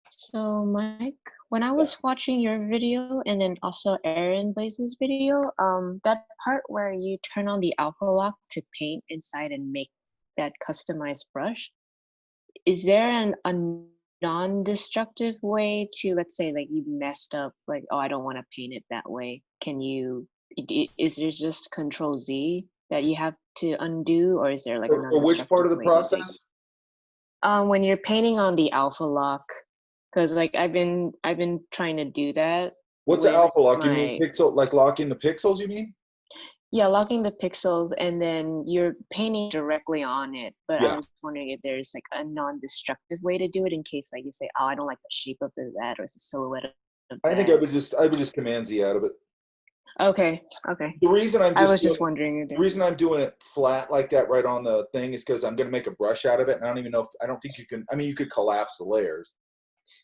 So, Mike, when I Yeah. was watching your video and then also Aaron Blaze's video, that part where you turn on the alpha lock to paint inside and make that customized brush, is there a non-destructive way to, let's say, like you messed up, like, oh, I don't want to paint it that way. Can you, is there just Control Z that you have to undo, or is there like a For which part non-destructive of the way to do it? process? When you're painting on the alpha lock, because like I've been trying to do that What's the with alpha lock? You mean my, pixel, like locking the pixels, you mean? yeah, locking the pixels and then you're painting directly on it. But I Yeah. was wondering if there's like a non-destructive way to do it in case like you say, oh, I don't like the shape of that or it's a silhouette of I think that. I would just Command Z out of it. Okay, okay. The reason I'm I just was doing just wondering if the reason I'm doing it flat like that right on the thing is because I'm going to make a brush out of it. And I don't even know if I don't think you can. I mean, you could collapse the layers,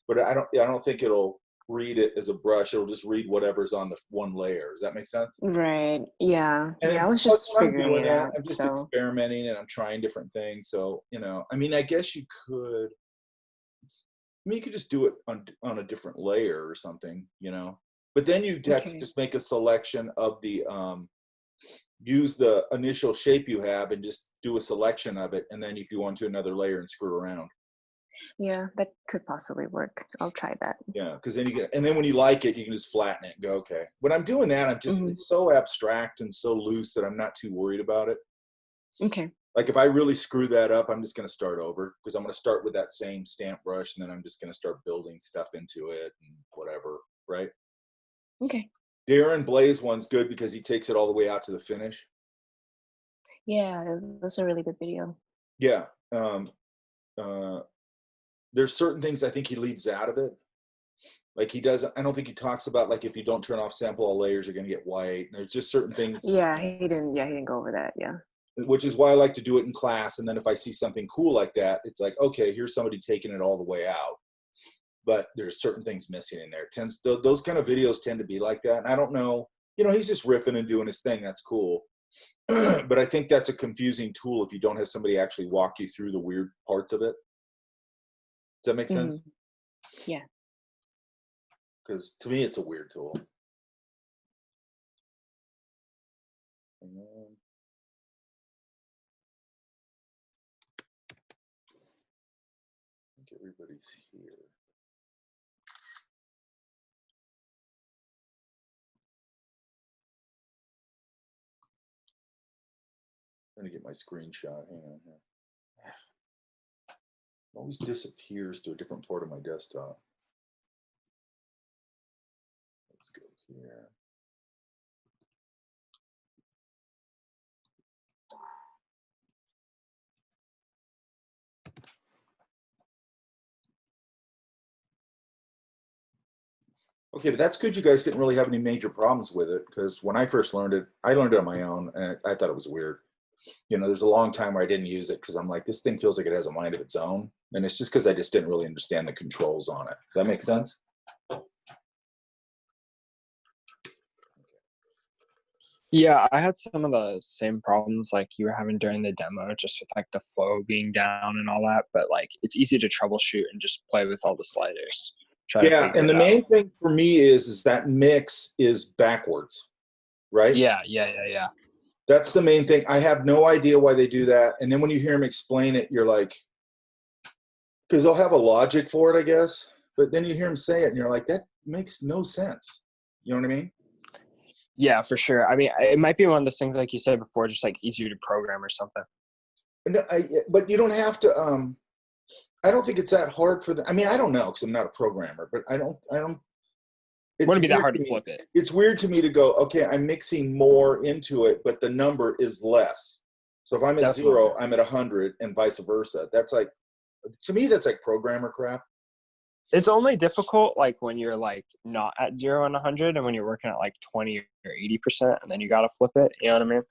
but I don't think it'll read it as a brush. It'll just read whatever's on the one layer. Does that make sense? right. Yeah. And Yeah, I was because just when I'm figuring doing it that, out. I'm just So, experimenting and I'm trying different things. So I mean, I guess you could. I mean, you could just do it on a different layer or something. But then you'd have to okay. just make a selection of the use the initial shape you have and just do a selection of it, and then you go on to another layer and screw around. Yeah, that could possibly work. I'll try that. Yeah, because then you get, and then when you like it, you can just flatten it and go, okay. When I'm doing that, Hmm. it's so abstract and so loose that I'm not too worried about it. Okay. Like if I really screw that up, I'm just going to start over because I'm going to start with that same stamp brush, and then I'm just going to start building stuff into it and whatever, right? Okay. Darren Blaze one's good because he takes it all the way out to the finish. Yeah, that's a really good video. Yeah. Uh, there's certain things I think he leaves out of it. Like he doesn't, I don't think he talks about like if you don't turn off sample all layers, you're going to get white. And there's just certain things, Yeah, he didn't. Yeah, he didn't go over that. Yeah. which is why I like to do it in class. And then if I see something cool like that, it's like, okay, here's somebody taking it all the way out. But there's certain things missing in there. Those kind of videos tend to be like that. And I don't know, he's just riffing and doing his thing. That's cool. But I think that's a confusing tool if you don't have somebody actually walk you through the weird parts of it. Does that make Hmm. sense? Yeah. Because to me, it's a weird tool. And then, I think everybody's here. I'm trying to get my screenshot. Hang on here. It always disappears to a different part of my desktop. Let's go here. Okay, but that's good. You guys didn't really have any major problems with it because when I first learned it, I learned it on my own and I thought it was weird. There's a long time where I didn't use it because I'm like, this thing feels like it has a mind of its own. And it's just because I just didn't really understand the controls on it. Does that make sense? Yeah, I had some of the same problems like you were having during the demo, just with like the flow being down and all that. But like it's easy to troubleshoot and just play with all the sliders. Try to Yeah, figure and it the out. main thing for me is that mix is backwards, right? Yeah. That's the main thing. I have no idea why they do that. And then when you hear them explain it, you're like, because they'll have a logic for it, I guess. But then you hear them say it, and you're like, that makes no sense. You know what I mean? Yeah, for sure. I mean, it might be one of those things like you said before, just like easier to program or something. But you don't have to. I don't think it's that hard for the. I mean, I don't know because I'm not a programmer, but I don't. It's Wouldn't be that weird hard to to me. flip it. It's weird to me to go, okay, I'm mixing more into it, but the number is less. So if I'm at Definitely. 0, I'm at 100, and vice versa. That's like, to me, that's like programmer crap. It's only difficult like when you're like not at 0 and 100 and when you're working at like 20 or 80% and then you got to flip it. You know what I mean?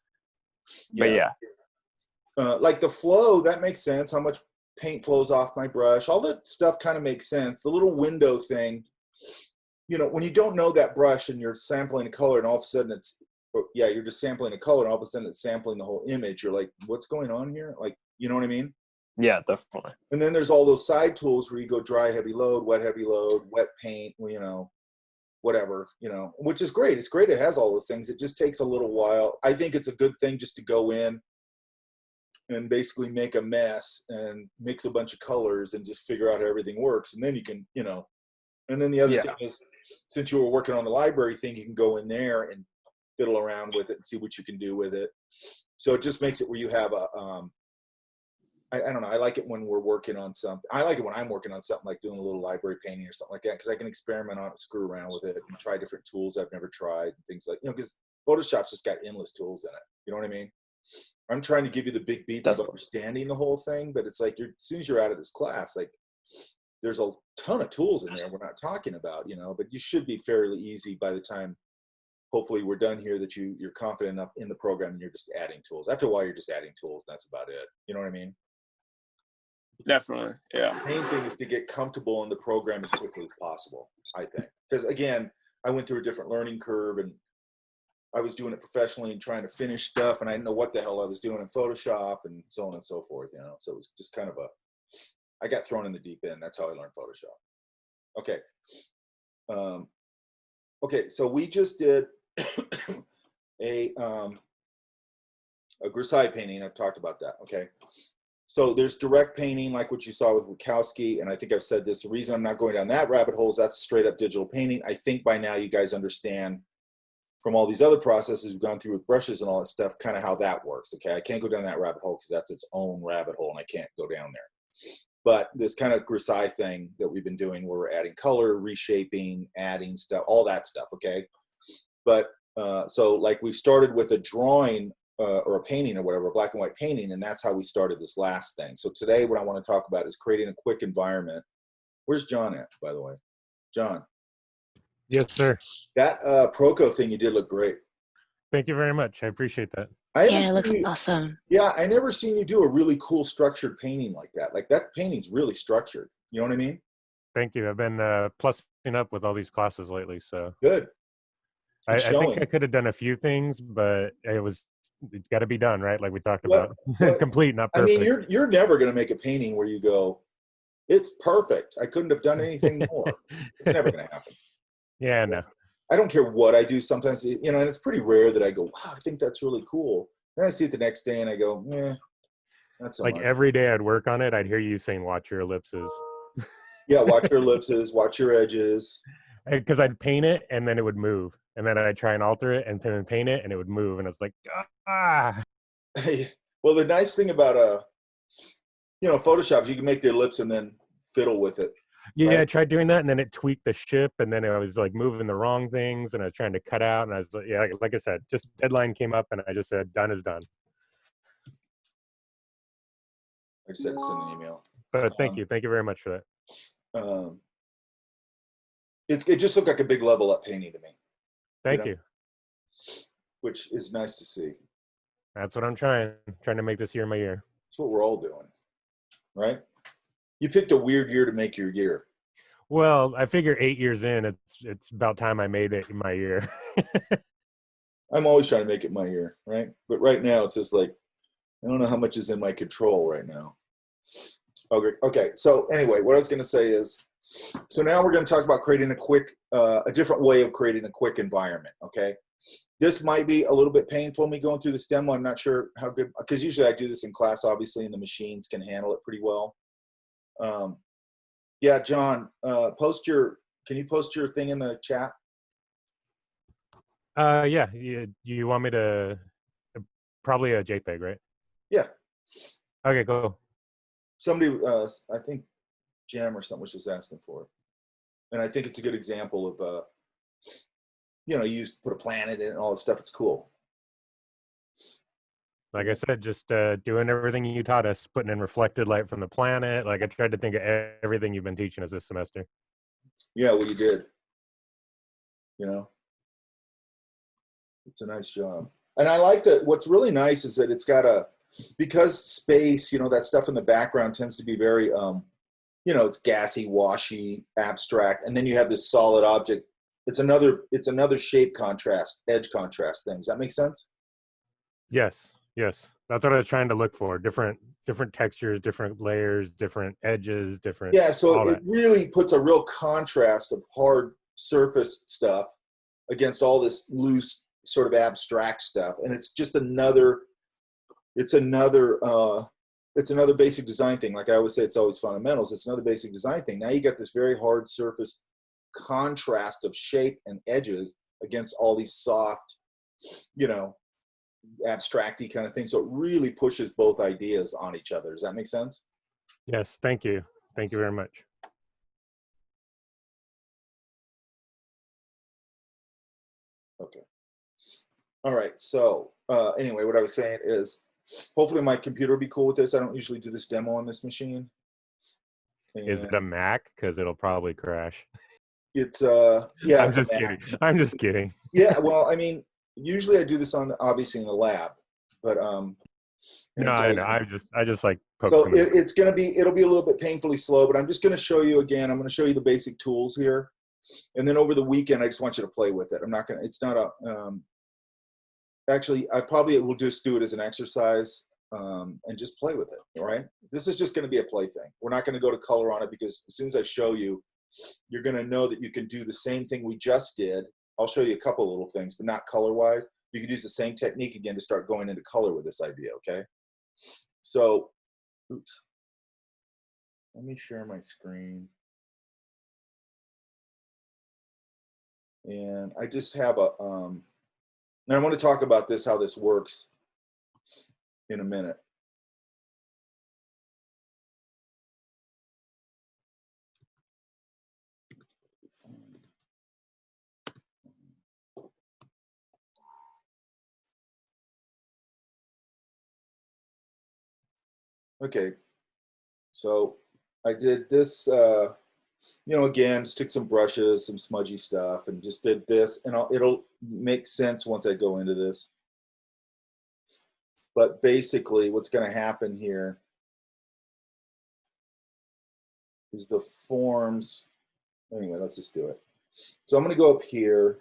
But Yeah. yeah. Like the flow, that makes sense. How much paint flows off my brush. All that stuff kind of makes sense. The little window thing, when you don't know that brush and you're sampling a color and all of a sudden you're just sampling a color and all of a sudden it's sampling the whole image. You're like, what's going on here? Like, you know what I mean? Yeah, definitely. And then there's all those side tools where you go dry heavy load, wet paint, whatever, which is great. It's great. It has all those things. It just takes a little while. I think it's a good thing just to go in and basically make a mess and mix a bunch of colors and just figure out how everything works. And then you can, and then the other thing is, since you were working on the library thing, you can go in there and fiddle around with it and see what you can do with it. So it just makes it where you have I don't know. I like it when we're working on something. I like it when I'm working on something like doing a little library painting or something like that, because I can experiment on it, screw around with it, and try different tools I've never tried, things like, because Photoshop's just got endless tools in it. You know what I mean? I'm trying to give you the big beats of understanding the whole thing, but it's like as soon as you're out of this class, like there's a ton of tools in there we're not talking about, but you should be fairly easy by the time, hopefully we're done here, that you're confident enough in the program and you're just adding tools. After a while, you're just adding tools. That's about it. You know what I mean? Definitely. Yeah. The main thing is to get comfortable in the program as quickly as possible, I think. Because again, I went through a different learning curve, and I was doing it professionally and trying to finish stuff, and I didn't know what the hell I was doing in Photoshop and so on and so forth, So it was just kind of I got thrown in the deep end. That's how I learned Photoshop. Okay. Okay, so we just did a grisaille painting. I've talked about that, okay? So there's direct painting, like what you saw with Wachowski, and I think I've said this. The reason I'm not going down that rabbit hole is that's straight up digital painting. I think by now you guys understand from all these other processes we've gone through with brushes and all that stuff, kind of how that works, okay? I can't go down that rabbit hole because that's its own rabbit hole, and I can't go down there. But this kind of grisaille thing that we've been doing where we're adding color, reshaping, adding stuff, all that stuff, okay? But so like we started with a drawing or a painting or whatever, a black and white painting, and that's how we started this last thing. So today what I want to talk about is creating a quick environment. Where's John at, by the way? John. Yes, sir. That Proco thing you did look great. Thank you very much. I appreciate that. Yeah, it looks awesome. Yeah, I never seen you do a really cool structured painting like that. Like that painting's really structured. You know what I mean? Thank you. I've been plussing up with all these classes lately, so good. I think I could have done a few things, but it's got to be done, right? Like we talked about, complete, not perfect. I mean, you're never going to make a painting where you go, it's perfect. I couldn't have done anything more. It's never going to happen. Yeah, no. I don't care what I do. Sometimes, and it's pretty rare that I go, wow, I think that's really cool. Then I see it the next day and I go, that's so like much. Every day I'd work on it, I'd hear you saying, watch your ellipses. Yeah, watch your ellipses, watch your edges. Because I'd paint it and then it would move. And then I'd try and alter it and then paint it and it would move. And it's like, ah. Well, the nice thing about, Photoshop is you can make the ellipse and then fiddle with it. Yeah, right? I tried doing that and then it tweaked the ship and then I was like moving the wrong things and I was trying to cut out and I was like, yeah, like I said, just deadline came up and I just said, done is done. I just had to send an email. But thank you. Thank you very much for that. It just looked like a big level up painting to me. Thank you. Which is nice to see. That's what I'm trying to make this year my year. That's what we're all doing, right? You picked a weird year to make your year. Well, I figure 8 years in, it's about time I made it my year. I'm always trying to make it my year, right? But right now, it's just like, I don't know how much is in my control right now. Okay. So anyway, what I was going to say is, so now we're going to talk about creating a different way of creating a quick environment, okay? This might be a little bit painful, me going through this demo. I'm not sure how good, because usually I do this in class, obviously, and the machines can handle it pretty well. Yeah, John, can you post your thing in the chat? Yeah. You want me to, probably a JPEG, right? Yeah. Okay, cool. Somebody, I think Jam or something was just asking for it. And I think it's a good example of, you put a planet in and all that stuff. It's cool. Like I said, just doing everything you taught us, putting in reflected light from the planet. Like I tried to think of everything you've been teaching us this semester. Yeah, well, you did. It's a nice job. And I like that. What's really nice is that it's got because space, that stuff in the background tends to be very, it's gassy, washy, abstract. And then you have this solid object. It's another shape contrast, edge contrast thing. Does that make sense? Yes. Yes, that's what I was trying to look for. Different textures, different layers, different edges, different Yeah, so all it that. really puts a real contrast of hard surface stuff against all this loose sort of abstract stuff, and it's just another it's another it's another basic design thing. Like I always say, it's always fundamentals. It's another basic design thing. Now you got this very hard surface contrast of shape and edges against all these soft, you know, abstracty kind of things. So it really pushes both ideas on each other. Does that make sense? Yes, thank you. Thank you very much. Okay. All right. So anyway, what I was saying is, hopefully my computer will be cool with this. I don't usually do this demo on this machine. Is it a Mac? Because it'll probably crash. It's yeah, I'm it's a just Mac. kidding. I'm just kidding. Yeah, well, I mean, usually I do this on obviously in the lab, but and No, it's I always know. I just like so poking. it's gonna be it'll be a little bit painfully slow, but I'm just gonna show you again. I'm gonna show you the basic tools here, and then over the weekend I just want you to play with it. I'm not gonna. It's not a. Actually, I probably will just do it as an exercise and just play with it. All right. This is just gonna be a play thing. We're not gonna go to color on it because as soon as I show you, you're gonna know that you can do the same thing we just did. I'll show you a couple of little things, but not color-wise. You could use the same technique again to start going into color with this idea, okay? So, oops. Let me share my screen. And I just have a, and I want to talk about this, how this works in a minute. Okay, so I did this, you know, again, stick some brushes, some smudgy stuff, and just did this, and it'll make sense once I go into this. But basically, what's going to happen here is the forms. Anyway, let's just do it. So I'm going to go up here.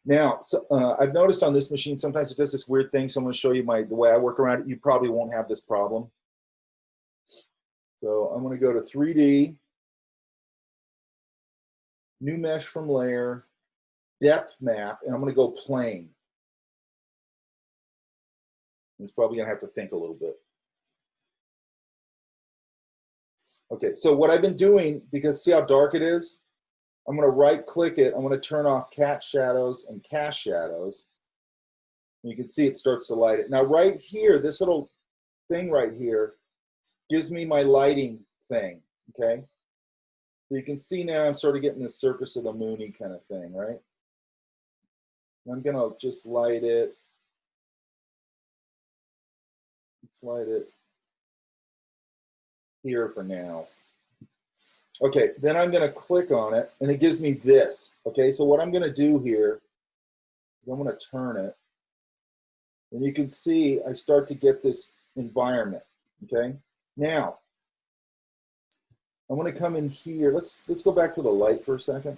Now, so, I've noticed on this machine, sometimes it does this weird thing. So I'm going to show you the way I work around it. You probably won't have this problem. So I'm going to go to 3D, new mesh from layer, depth map, and I'm going to go plane. It's probably going to have to think a little bit. Okay, so what I've been doing, because see how dark it is? I'm going to right click it. I'm going to turn off cat shadows and cast shadows. You can see it starts to light it. Now right here, this little thing right here gives me my lighting thing, okay? So you can see now I'm sort of getting the surface of the moony kind of thing, right? And I'm gonna just light it. Let's light it here for now. Okay, then I'm gonna click on it and it gives me this, okay? So what I'm gonna do here is I'm gonna turn it and you can see I start to get this environment, okay? Now, I'm gonna come in here. Let's go back to the light for a second.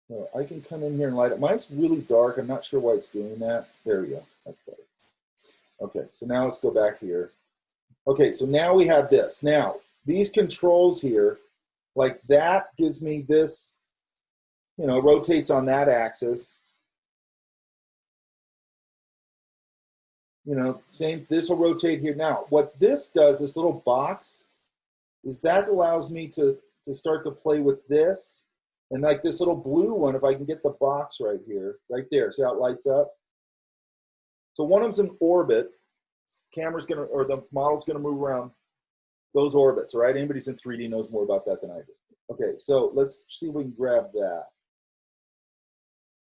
So I can come in here and light it. Mine's really dark. I'm not sure why it's doing that. There we go. That's better. Okay, so now let's go back here. Okay, so now we have this. Now, these controls here, like that gives me this, you know, rotates on that axis. You know, same, this will rotate here. Now, what this does, this little box, is that allows me to start to play with this. And like this little blue one, if I can get the box right here, right there, see how it lights up? So one of them's in orbit. Camera's gonna, or the model's gonna move around those orbits, right? Anybody's in 3D knows more about that than I do. Okay, so let's see if we can grab that.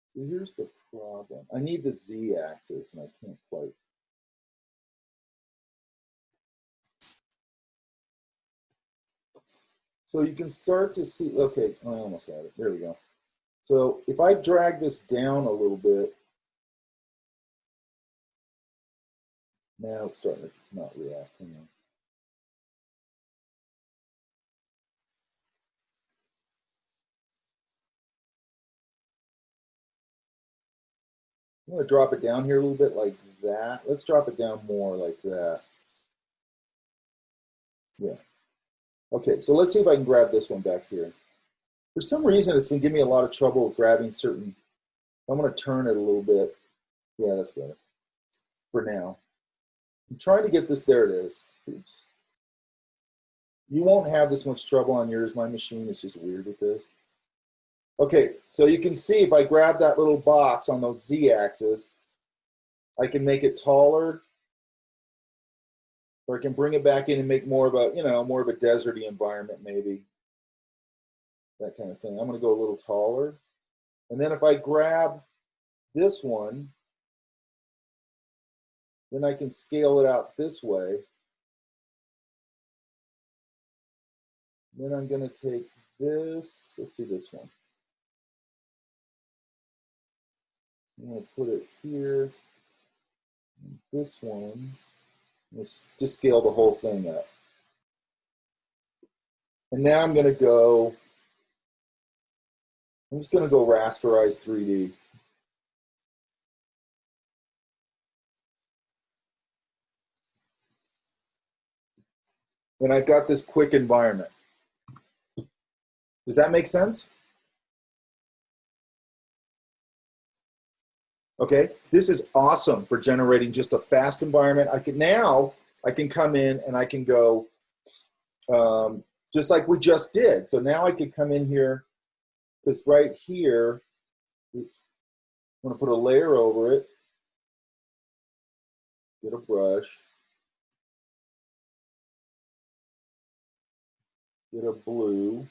So here's the problem. I need the Z axis and I can't quite. So you can start to see, okay, I almost got it. There we go. So if I drag this down a little bit, now it's starting to not react. Hang on. I'm going to drop it down here a little bit like that. Let's drop it down more like that. Yeah. Okay, so let's see if I can grab this one back here. For some reason, it's been giving me a lot of trouble with grabbing certain. I'm going to turn it a little bit. Yeah, that's better. For now. I'm trying to get this. There it is. Oops. You won't have this much trouble on yours. My machine is just weird with this. Okay, so you can see if I grab that little box on the Z-axis, I can make it taller, or I can bring it back in and make more of a, you know, more of a deserty environment maybe. That kind of thing. I'm going to go a little taller. And then if I grab this one, then I can scale it out this way. Then I'm going to take this, let's see this one. I'm going to put it here. And this one, let's just scale the whole thing up. And now I'm going to go, I'm just going to go rasterize 3D. And I've got this quick environment. Does that make sense? Okay, this is awesome for generating just a fast environment. I can come in and I can go just like we just did. So now I could come in here, because right here, oops, I'm going to put a layer over it, get a brush, get a blue,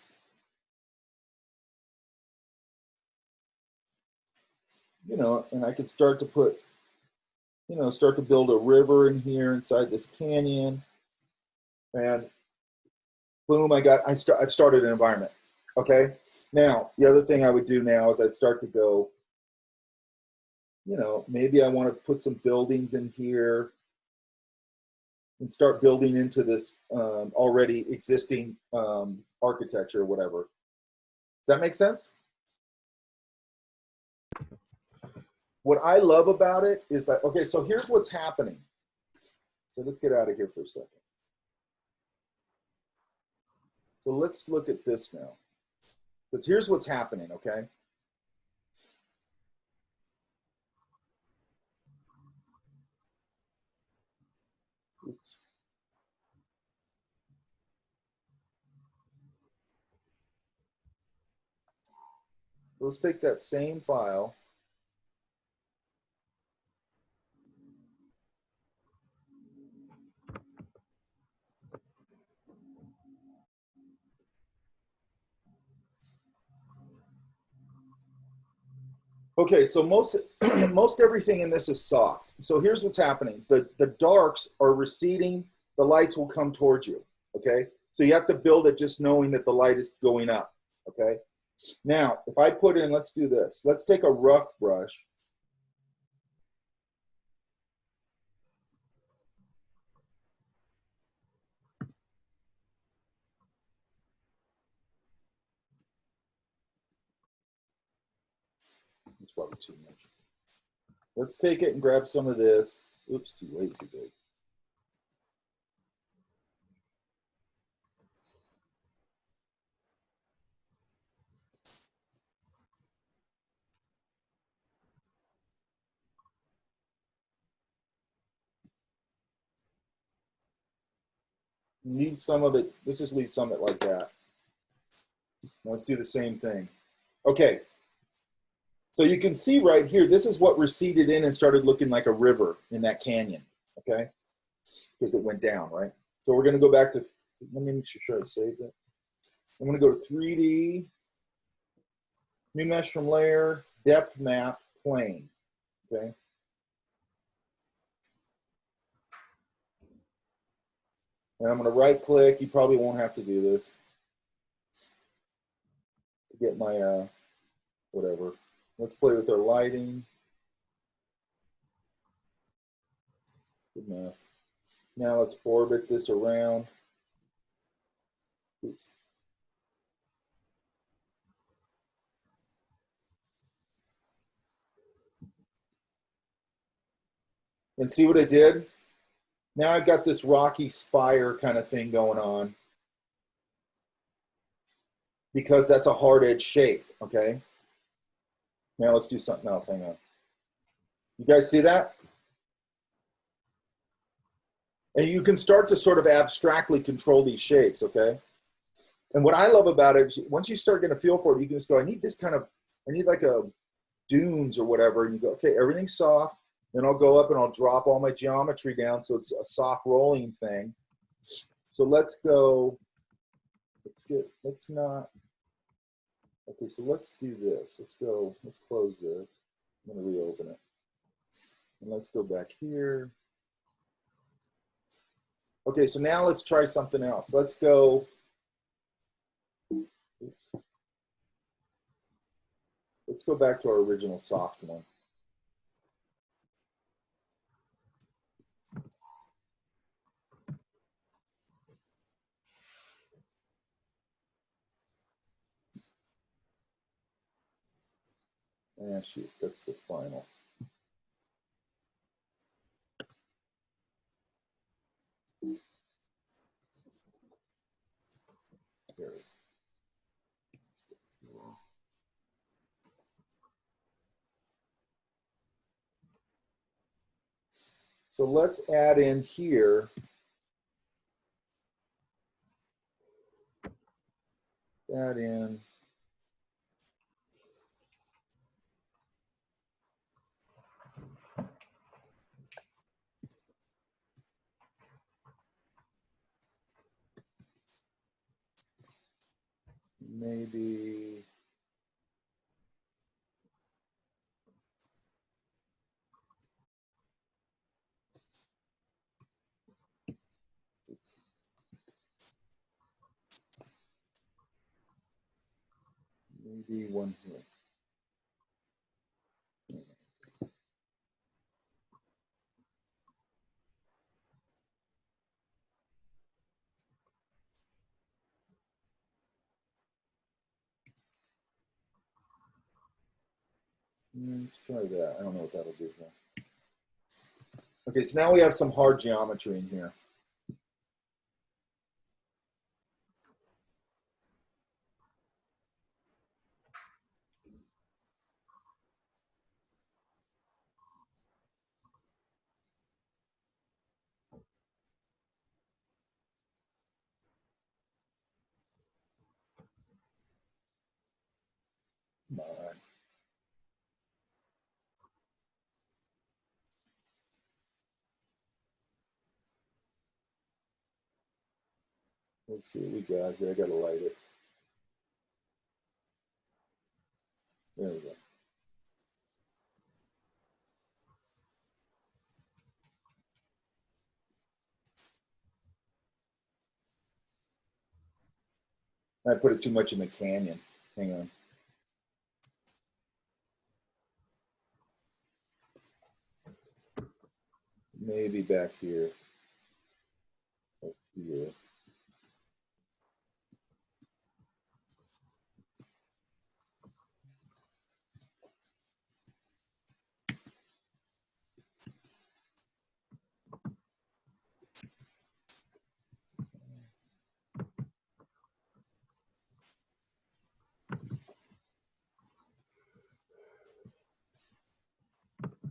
you know, and I could start to put, you know, start to build a river in here inside this canyon, and boom, I've started an environment. Okay, now the other thing I would do now is I'd start to go, you know, maybe I want to put some buildings in here and start building into this already existing architecture or whatever. Does that make sense? What I love about it is that, okay, so here's what's happening. So let's get out of here for a second. So let's look at this now. Because here's what's happening, okay? Oops. Let's take that same file. Okay, so most everything in this is soft. So here's what's happening. The darks are receding, the lights will come towards you, okay? So you have to build it just knowing that the light is going up, okay? Now, if I put in, let's do this. Let's take a rough brush. It's probably too much. Let's take it and grab some of this. Oops, too late, too big. Need some of it. Let's just leave some of it like that. Let's do the same thing. Okay. So you can see right here, this is what receded in and started looking like a river in that canyon, okay? Because it went down, right? So we're going to go back to, let me make sure I saved it. I'm going to go to 3D, new mesh from layer, depth map, plane, okay? And I'm going to right click. You probably won't have to do this to get my, whatever. Let's play with our lighting. Good enough. Now let's orbit this around. Oops. And see what I did? Now I've got this rocky spire kind of thing going on because that's a hard edge shape, okay? Now let's do something else, hang on. You guys see that? And you can start to sort of abstractly control these shapes, okay? And what I love about it is once you start getting a feel for it, you can just go, I need this kind of, I need like a dunes or whatever. And you go, okay, everything's soft. Then I'll go up and I'll drop all my geometry down so it's a soft rolling thing. So let's go, let's not, okay, so let's do this. Let's go, let's close this. I'm gonna reopen it. And let's go back here. Okay, so now let's try something else. Let's go, let's go back to our original soft one. Ah, shoot, that's the final. There. So let's add in here, add in maybe one here. Let's try that. I don't know what that'll do here. Okay, so now we have some hard geometry in here. Come on. Let's see what we got here. I gotta light it. There we go. I put it too much in the canyon. Hang on. Maybe back here. Up here.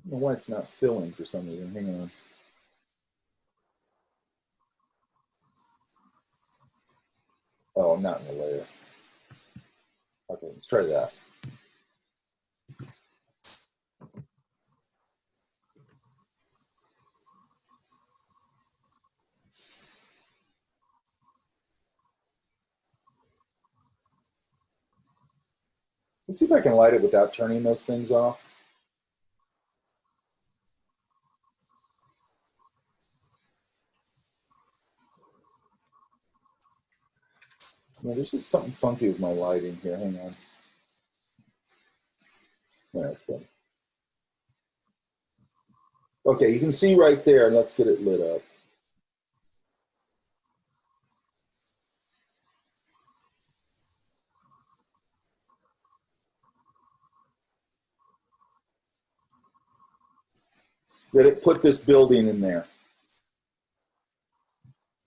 I don't know why it's not filling for some reason. Hang on. Oh, not in the layer. Okay, let's try that. Let's see if I can light it without turning those things off. Yeah, there's just something funky with my lighting here. Hang on. Yeah, that's good. Okay, you can see right there. Let's get it lit up. that it put this building in there.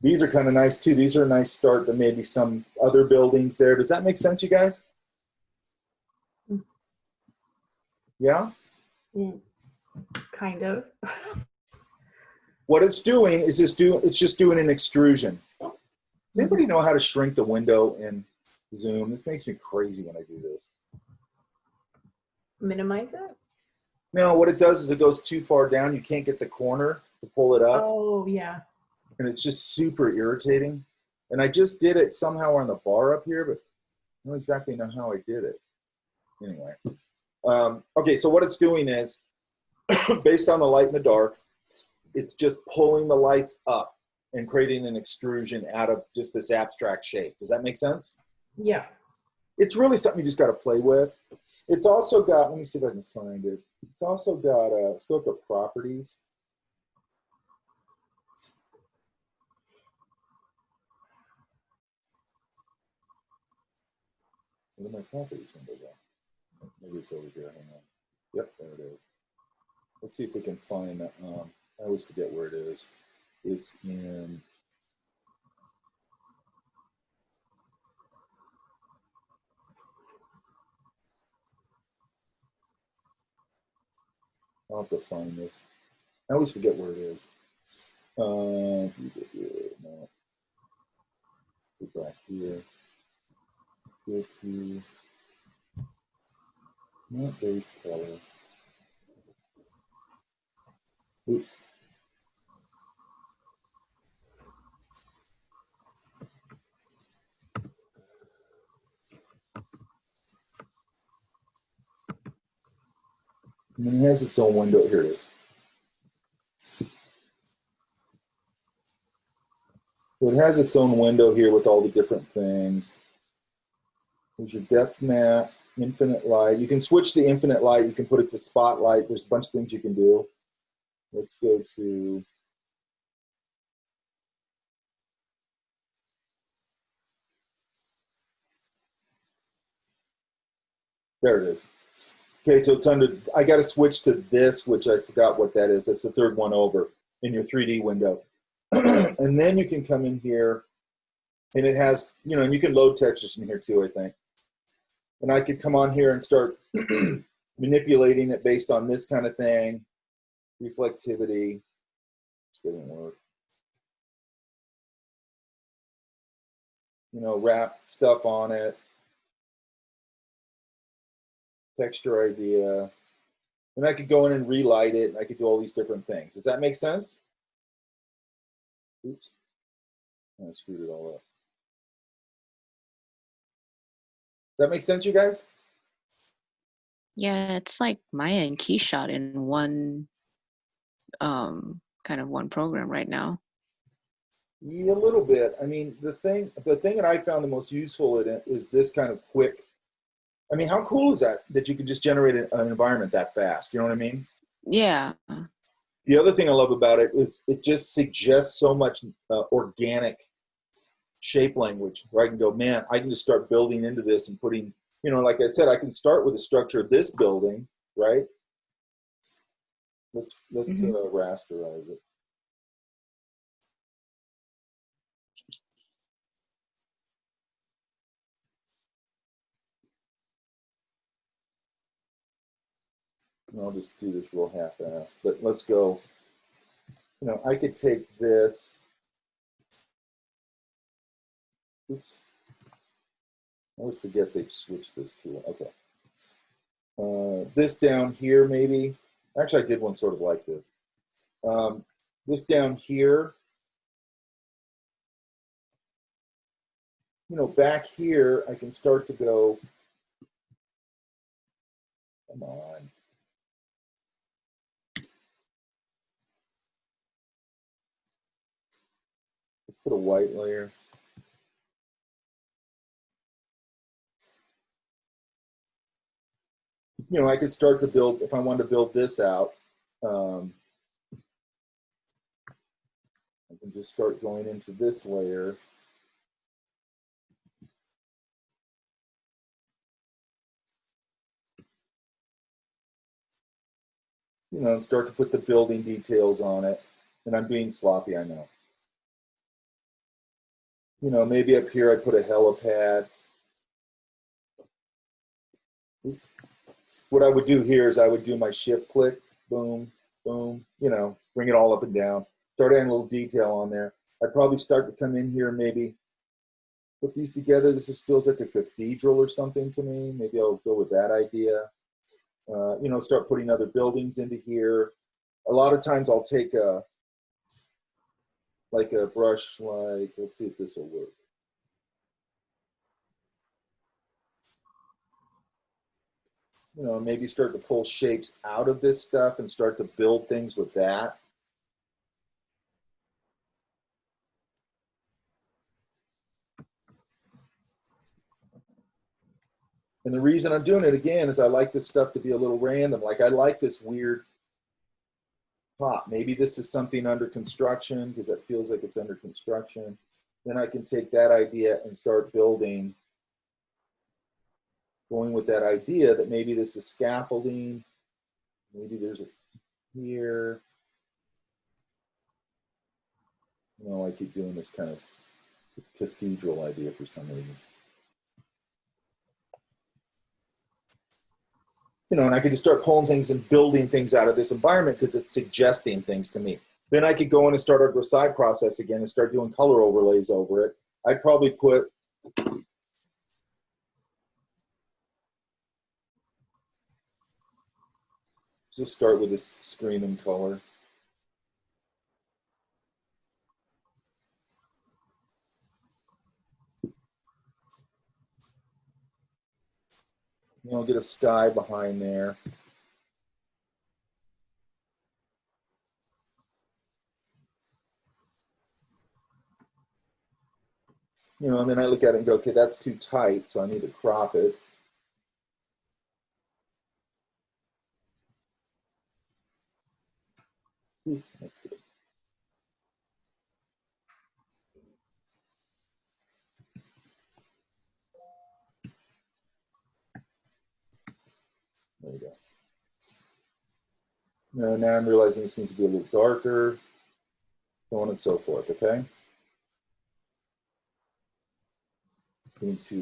These are kind of nice too. These are a nice start to maybe some other buildings there. Does that make sense, you guys? Yeah? Kind of. What it's doing is it's just doing an extrusion. Does anybody know how to shrink the window in Zoom? This makes me crazy when I do this. Minimize it? No, what it does is it goes too far down. You can't get the corner to pull it up. Oh, yeah. And it's just super irritating. And I just did it somehow on the bar up here, but I don't exactly know how I did it. Anyway. Okay, so what it's doing is, based on the light and the dark, it's just pulling the lights up and creating an extrusion out of just this abstract shape. Does that make sense? Yeah. It's really something you just got to play with. It's also got, let me see if I can find it. It's also got, let's go up to properties. Where did my properties window go? Maybe it's over here. Hang on. Yep, there it is. Let's see if we can find that. I always forget where it is. It's in. I'll have to find this. I always forget where it is. No. Go back here. Go to. Not base color. Oops. And then it has its own window. Here it is. So it has its own window here with all the different things. There's your depth map, infinite light. You can switch the infinite light. You can put it to spotlight. There's a bunch of things you can do. Let's go to. There it is. Okay, so it's under, I got to switch to this, which I forgot what that is. That's the third one over in your 3D window. And then you can come in here and it has, you know, and you can load textures in here too, I think. And I could come on here and start manipulating it based on this kind of thing. Reflectivity. This didn't work. You know, wrap stuff on it. Texture idea. And I could go in and relight it, and I could do all these different things. Does that make sense? Oops. I screwed it all up. Does that make sense, you guys? Yeah, it's like Maya and Keyshot in one kind of one program right now. Yeah, a little bit. I mean, the thing that I found the most useful in it is this kind of quick. I mean, how cool is that you can just generate an environment that fast? You know what I mean? Yeah. The other thing I love about it is it just suggests so much organic shape language where I can go, man, I can just start building into this and putting, you know, like I said, I can start with the structure of this building, right? Let's rasterize it. And I'll just do this real half-assed, but let's go. You know, I could take this. Oops. I always forget they've switched this tool. Okay. This down here, maybe. Actually, I did one sort of like this. This down here. You know, back here, I can start to go. Come on. Let's put a white layer. You know, I could start to build, if I wanted to build this out, I can just start going into this layer. You know, and start to put the building details on it. And I'm being sloppy, I know. You know, maybe up here I put a helipad. What I would do here is I would do my shift click, boom, boom, you know, bring it all up and down. Start adding a little detail on there. I'd probably start to come in here, maybe put these together. This feels like a cathedral or something to me. Maybe I'll go with that idea. You know, start putting other buildings into here. A lot of times I'll take a brush, like, let's see if this will work. You know, maybe start to pull shapes out of this stuff and start to build things with that. And the reason I'm doing it again is I like this stuff to be a little random. Like I like this weird pop. Maybe this is something under construction because that feels like it's under construction. Then I can take that idea and start building, going with that idea that maybe this is scaffolding. Maybe there's a here. You know, I keep doing this kind of cathedral idea for some reason. You know, and I could just start pulling things and building things out of this environment because it's suggesting things to me. Then I could go in and start our Grosseille process again and start doing color overlays over it. I'd probably put just start with this screaming color. You know, get a sky behind there. You know, and then I look at it and go, okay, that's too tight, so I need to crop it. Ooh, that's good. There we go. Now I'm realizing this needs to be a little darker, so on and so forth, okay? Into,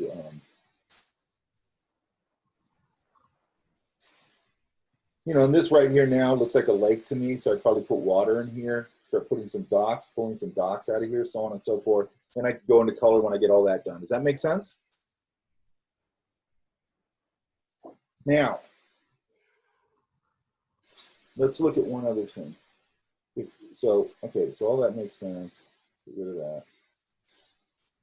you know, and this right here now looks like a lake to me, so I'd probably put water in here, start putting some docks, pulling some docks out of here, so on and so forth. Then I can go into color when I get all that done. Does that make sense? Now, let's look at one other thing. Okay, so all that makes sense. Get rid of that.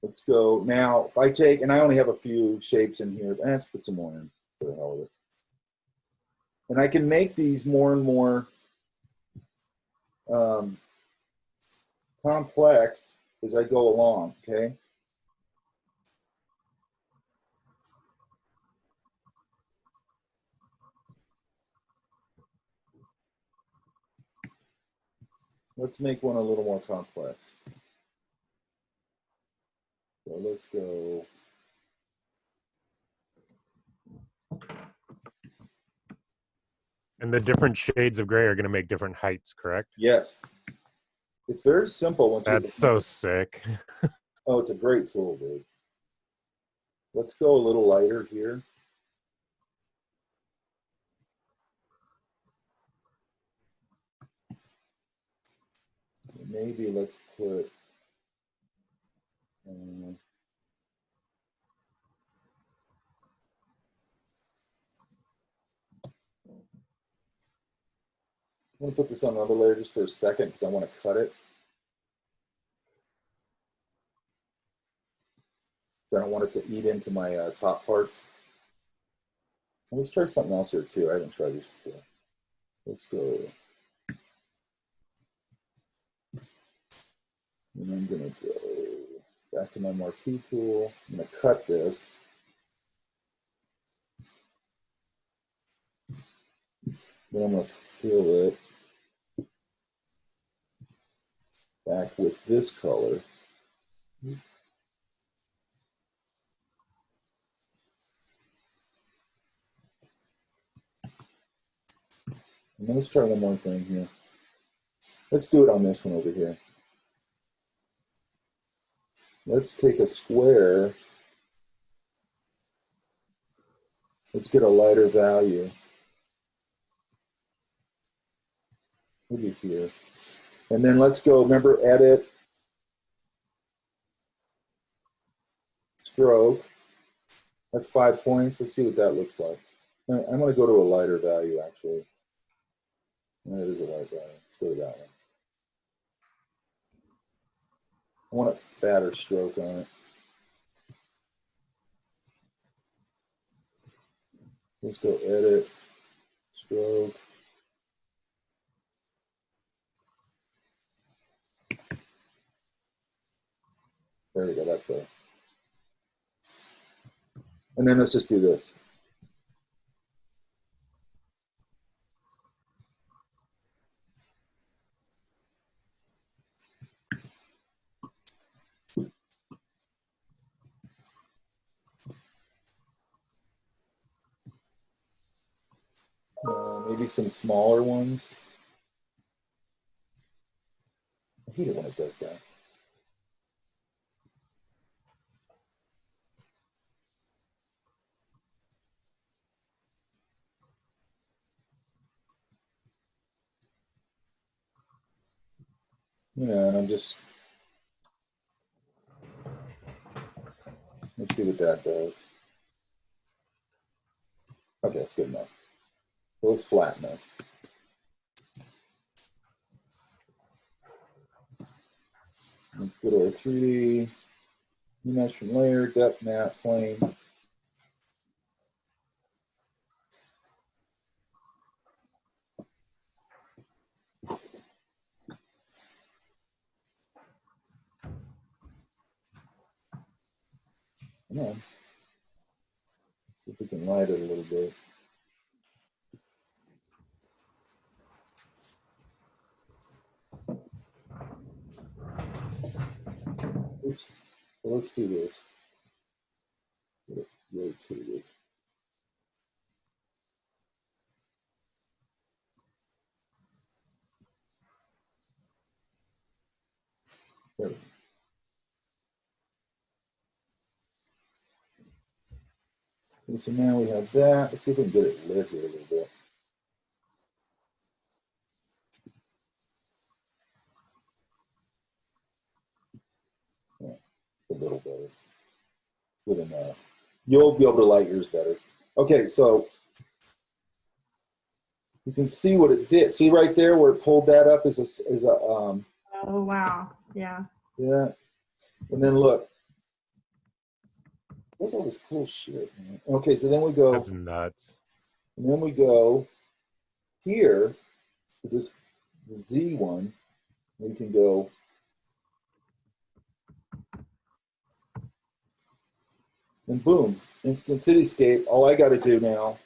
Let's go now. If I take, and I only have a few shapes in here, let's put some more in for the hell of it. And I can make these more and more complex as I go along, okay? Let's make one a little more complex. So let's go. And the different shades of gray are going to make different heights, correct? Yes. It's very simple once you. That's so sick. Oh, it's a great tool, dude. Let's go a little lighter here. Maybe let's put. I'm going to put this on another layer just for a second because I want to cut it. I don't want it to eat into my top part. Let's try something else here too. I haven't tried this before. Let's go. And I'm going to go back to my marquee tool. I'm going to cut this. Then I'm going to fill it back with this color. And let's try one more thing here. Let's do it on this one over here. Let's take a square. Let's get a lighter value. Maybe here. And then let's go, remember, edit, stroke. That's 5 points. Let's see what that looks like. I'm going to go to a lighter value, actually. That is a light value. Let's go to that one. I want a fatter stroke on it. Let's go edit, stroke. There we go, that's better. And then let's just do this. Maybe some smaller ones. I hate it when it does that. Yeah, and I'm just, let's see what that does. Okay, that's good enough. It was flat enough. Let's go to our 3D, mesh from layer, depth map, plane. Come on. See if we can light it a little bit. Oops. So let's do this. Get it rotated. There we go. Okay, so now we have that. Let's see if we can get it lit here a little bit. Yeah, a little better. Good enough. You'll be able to light yours better. Okay, so you can see what it did. See right there where it pulled that up is a Oh, wow. Yeah. yeah. And then look. There's all this cool shit, man. Okay, so then we go. That's nuts. And then we go here to this Z one. We can go and boom, instant cityscape. All I got to do now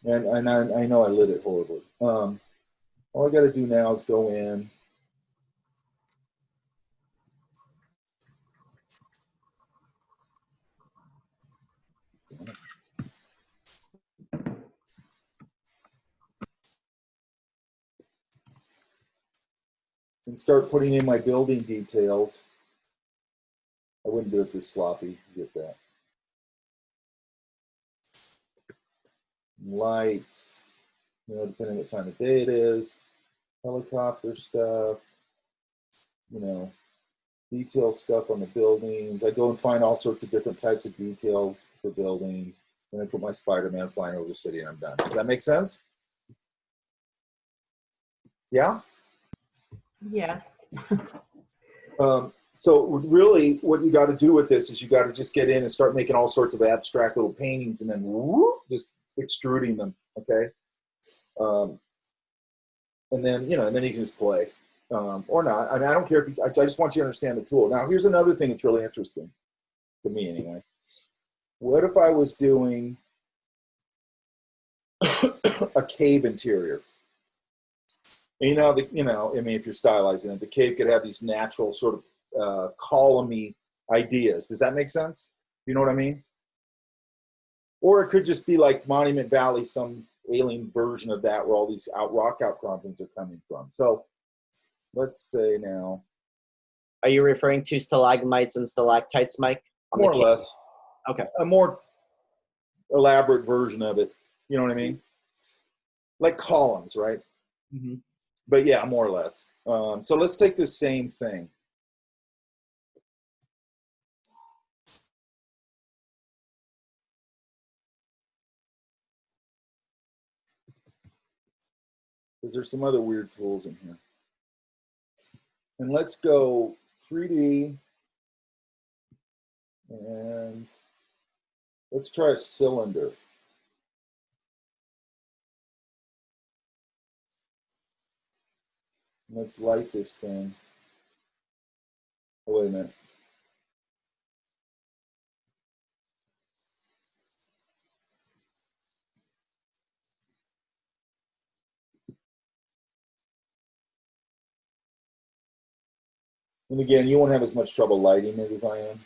and I know I lit it horribly. All I got to do now is go in. And start putting in my building details. I wouldn't do it this sloppy, you get that. Lights, you know, depending what time of day it is. Helicopter stuff, you know, detail stuff on the buildings. I go and find all sorts of different types of details for buildings. And I put my Spider-Man flying over the city and I'm done. Does that make sense? Yeah? Yes. So really what you got to do with this is you got to just get in and start making all sorts of abstract little paintings and then whoop, just extruding them, okay? And then, you know, and then you can just play or not. I mean, I don't care if you, I just want you to understand the tool. Now, here's another thing that's really interesting to me anyway. What if I was doing a cave interior? And I mean, if you're stylizing it, the cave could have these natural sort of columny ideas. Does that make sense? You know what I mean? Or it could just be like Monument Valley, some alien version of that where all these rock outcroppings are coming from. So let's say now. Are you referring to stalagmites and stalactites, Mike? On More or the cave? less. Okay. A more elaborate version of it. You know what I mean? Like columns, right? Mm-hmm. But yeah, more or less. So let's take the same thing. Because there's some other weird tools in here. And let's go 3D. And let's try a cylinder. Let's light this thing. Oh, wait a minute. And again, you won't have as much trouble lighting it as I am.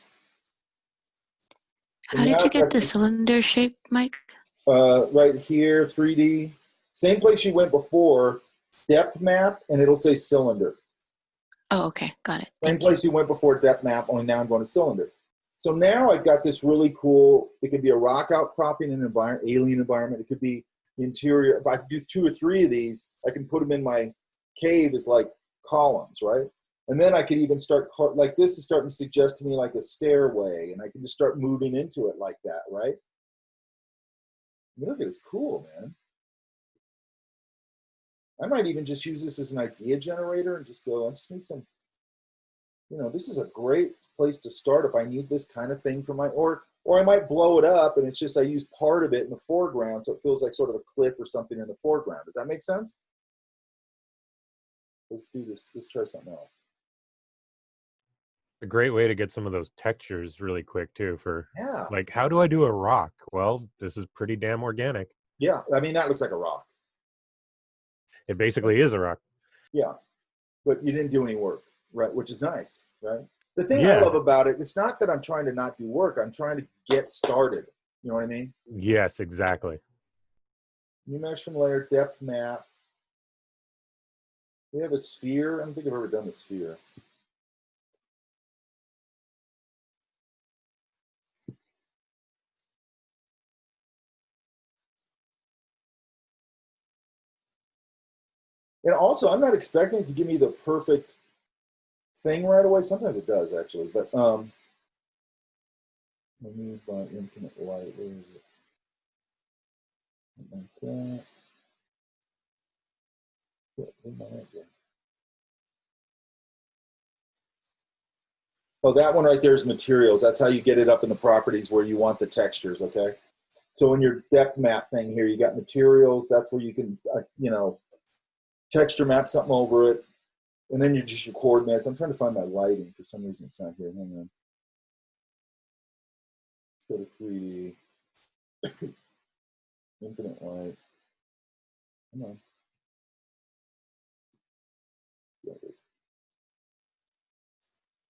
How did you get the cylinder shape, Mike? Right here, 3D. Same place you went before, depth map, and it'll say cylinder. Oh, okay. Got it. Same Thank you. place you went before, depth map, only now I'm going to cylinder. So now I've got this really cool, it could be a rock outcropping in an alien environment. It could be interior. If I do 2 or 3 of these, I can put them in my cave as like columns, right? And then I could even start, like this is starting to suggest to me like a stairway, and I can just start moving into it like that, right? I mean, look at it, it's cool, man. I might even just use this as an idea generator and just go, I just need some, this is a great place to start if I need this kind of thing for my, or I might blow it up and it's just I use part of it in the foreground so it feels like sort of a cliff or something in the foreground. Does that make sense? Let's do this. Let's try something else. A great way to get some of those textures really quick too for Yeah. like, how do I do a rock? Well, this is pretty damn organic. Yeah. I mean, that looks like a rock. It basically is a rock. Yeah. But you didn't do any work, right? Which is nice, right? The thing I Yeah. love about it, it's not that I'm trying to not do work. I'm trying to get started. You know what I mean? Yes, exactly. New mesh from layer, depth map. We have a sphere. I don't think I've ever done a sphere. And also, I'm not expecting it to give me the perfect thing right away. Sometimes it does, actually. But remove by infinite light. Where is it? Like that. Where's my eye go? Oh, that one right there is materials. That's how you get it up in the properties where you want the textures, okay? So in your depth map thing here, you got materials. That's where you can, texture map something over it. And then you're just your coordinates. I'm trying to find my lighting. For some reason, it's not here. Hang on. Let's go to 3D. Infinite light. Come on.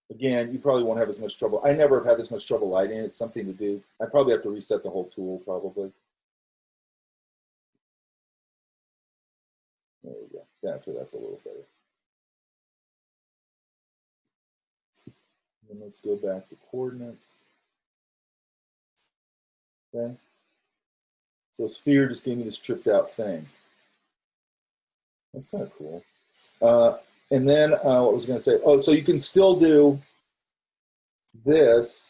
Again, you probably won't have as much trouble. I never have had this much trouble lighting. It's something to do. I probably have to reset the whole tool, probably. There we go. Yeah, okay, that's a little better. And let's go back to coordinates. Okay. So sphere just gave me this tripped out thing. That's kind of cool. And then what was I going to say? Oh, so you can still do this.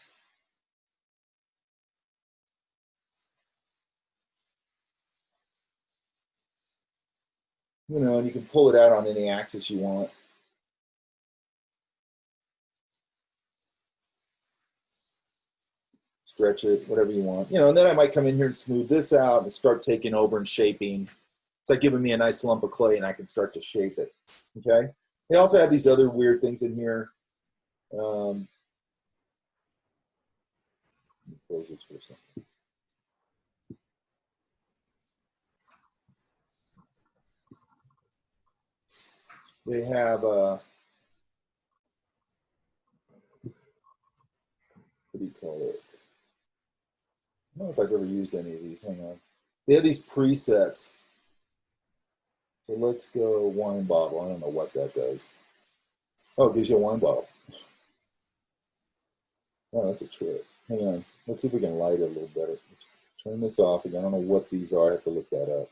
And you can pull it out on any axis you want. Stretch it, whatever you want. And then I might come in here and smooth this out and start taking over and shaping. It's like giving me a nice lump of clay and I can start to shape it, okay? They also have these other weird things in here. Let me close this for a second. They have what do you call it? I don't know if I've ever used any of these. Hang on. They have these presets. So let's go wine bottle. I don't know what that does. Oh, it gives you a wine bottle. Oh, that's a trick. Hang on. Let's see if we can light it a little better. Let's turn this off again. I don't know what these are. I have to look that up.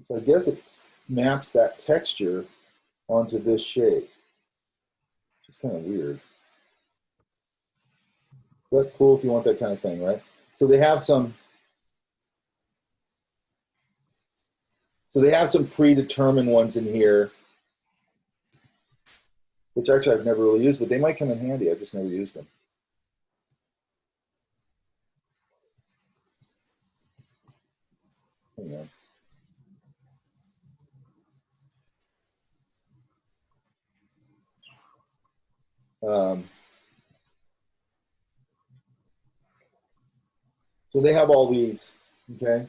So I guess it maps that texture onto this shape. It's kind of weird. But cool if you want that kind of thing, right? So they have some predetermined ones in here, which actually I've never really used, but they might come in handy. I've just never used them. Hang on. So they have all these, okay?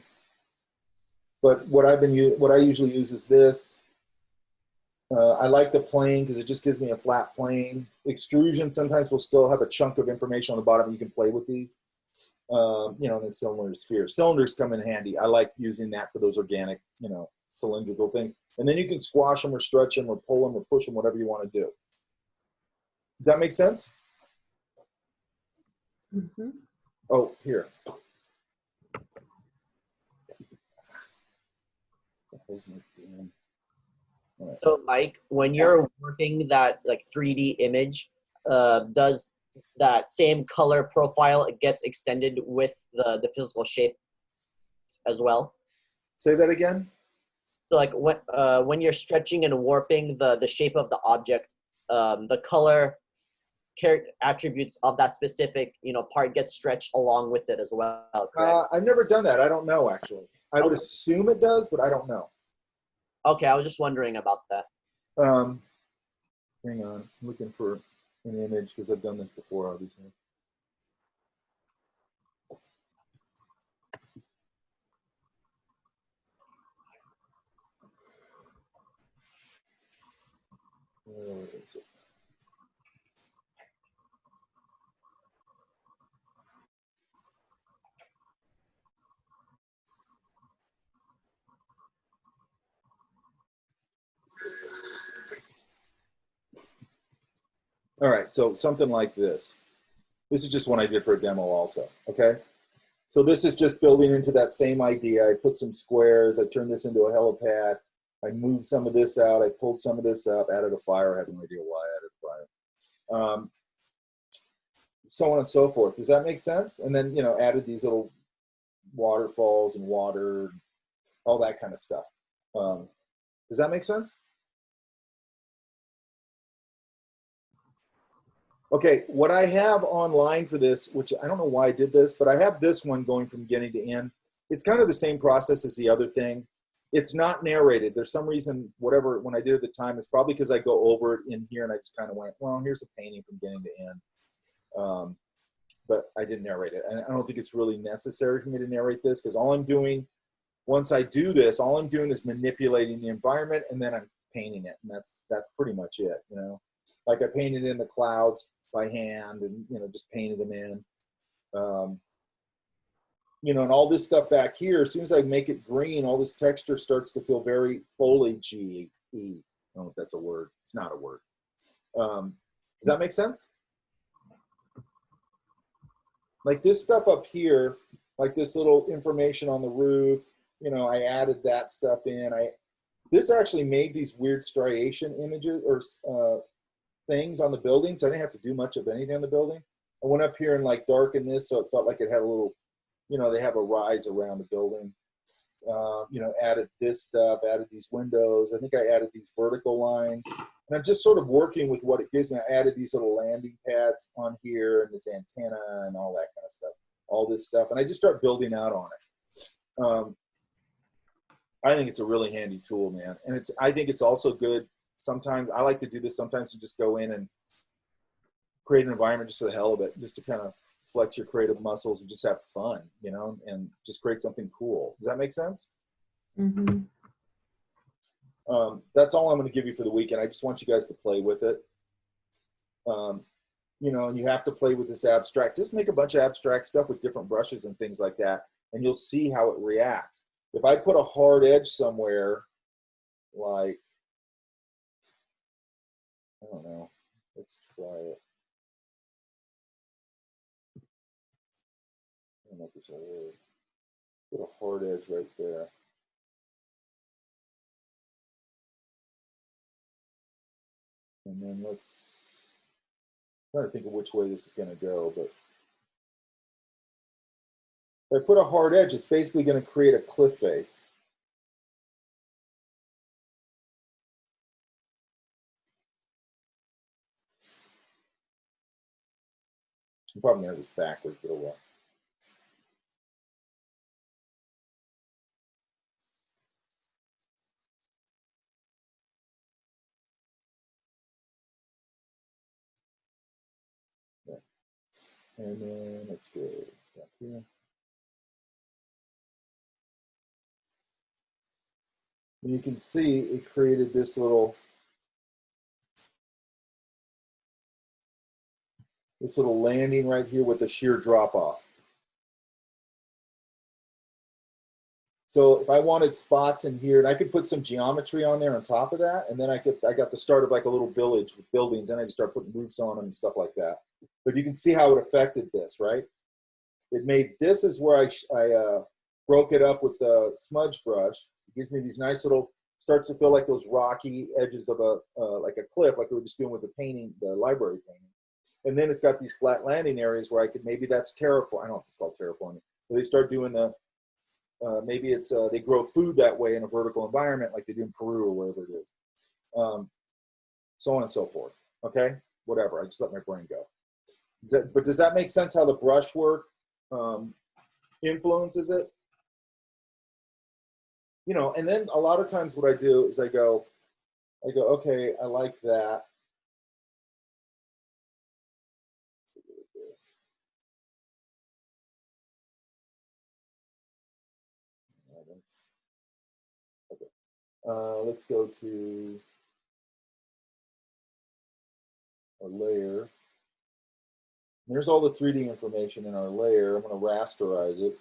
But what I usually use is this. I like the plane because it just gives me a flat plane. Extrusion sometimes will still have a chunk of information on the bottom. You can play with these. You know, and then cylinder spheres. Cylinders come in handy. I like using that for those organic, you know, cylindrical things. And then you can squash them or stretch them or pull them or push them, whatever you want to do. Does that make sense? Mm-hmm. Oh, here. Right. So, Mike, when you're working that like 3D image, does that same color profile gets extended with the physical shape as well? Say that again. So, like when you're stretching and warping the shape of the object, the color attributes of that specific part get stretched along with it as well. Correct? I've never done that. I don't know actually. I would assume it does, but I don't know. Okay, I was just wondering about that. Hang on, I'm looking for an image because I've done this before, obviously. Where is it? All right, so something like this. This is just one I did for a demo also, okay? So this is just building into that same idea. I put some squares, I turned this into a helipad, I moved some of this out, I pulled some of this up, added a fire, I have no idea why I added a fire. So on and so forth. Does that make sense? And then, you know, added these little waterfalls and water, all that kind of stuff. Does that make sense? Okay, what I have online for this, which I don't know why I did this, but I have this one going from beginning to end. It's kind of the same process as the other thing. It's not narrated. There's some reason, whatever, when I did it at the time, it's probably because I go over it in here and I just kind of went, well, here's a painting from beginning to end. But I didn't narrate it. And I don't think it's really necessary for me to narrate this because all I'm doing, once I do this, all I'm doing is manipulating the environment and then I'm painting it. And that's pretty much it, you know. Like I painted in the clouds by hand and, you know, just painted them in. You know, and all this stuff back here, as soon as I make it green, all this texture starts to feel very foliage-y. I don't know if that's a word. It's not a word. Does that make sense? Like this stuff up here, like this little information on the roof, you know, I added that stuff in. This actually made these weird striation images or things on the building, so I didn't have to do much of anything on the building. I went up here and like darkened this so it felt like it had a little, you know, they have a rise around the building. You know, added this stuff, added these windows. I think I added these vertical lines. And I'm just sort of working with what it gives me. I added these little landing pads on here and this antenna and all that kind of stuff, all this stuff. And I just start building out on it. I think it's a really handy tool, man. And I think it's also good. Sometimes I like to do this sometimes to just go in and create an environment just for the hell of it, just to kind of flex your creative muscles and just have fun, you know, and just create something cool. Does that make sense? Mm-hmm. That's all I'm going to give you for the weekend. I just want you guys to play with it. You know, and you have to play with this abstract. Just make a bunch of abstract stuff with different brushes and things like that, and you'll see how it reacts. If I put a hard edge somewhere, like, I don't know, let's try it. I don't know if this will work. Put a hard edge right there. And then I'm trying to think of which way this is going to go, but if I put a hard edge, it's basically going to create a cliff face. I'm probably going to have this backwards, but oh well. Yeah. And then let's go back here. And you can see it created this little landing right here with a sheer drop off. So if I wanted spots in here, and I could put some geometry on there on top of that, and then I got the start of like a little village with buildings, and I just start putting roofs on them and stuff like that. But you can see how it affected this, right? It made, this is where I broke it up with the smudge brush. It gives me these nice little, starts to feel like those rocky edges of like a cliff, like we were just doing with the painting, the library painting. And then it's got these flat landing areas where I could, maybe that's terraform. I don't know if it's called terraforming. But they start doing the, maybe it's, they grow food that way in a vertical environment like they do in Peru or wherever it is. So on and so forth, okay? Whatever, I just let my brain go. But does that make sense how the brushwork influences it? You know, and then a lot of times what I do is I go, okay, I like that. Okay. Let's go to our layer. There's all the 3D information in our layer. I'm going to rasterize it.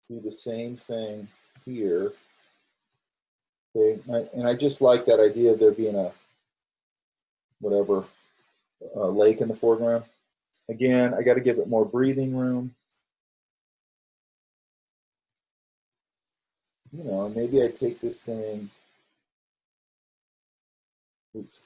Do the same thing here. Okay, and I just like that idea of there being a lake in the foreground. Again, I got to give it more breathing room. You know, maybe I take this thing. Oops.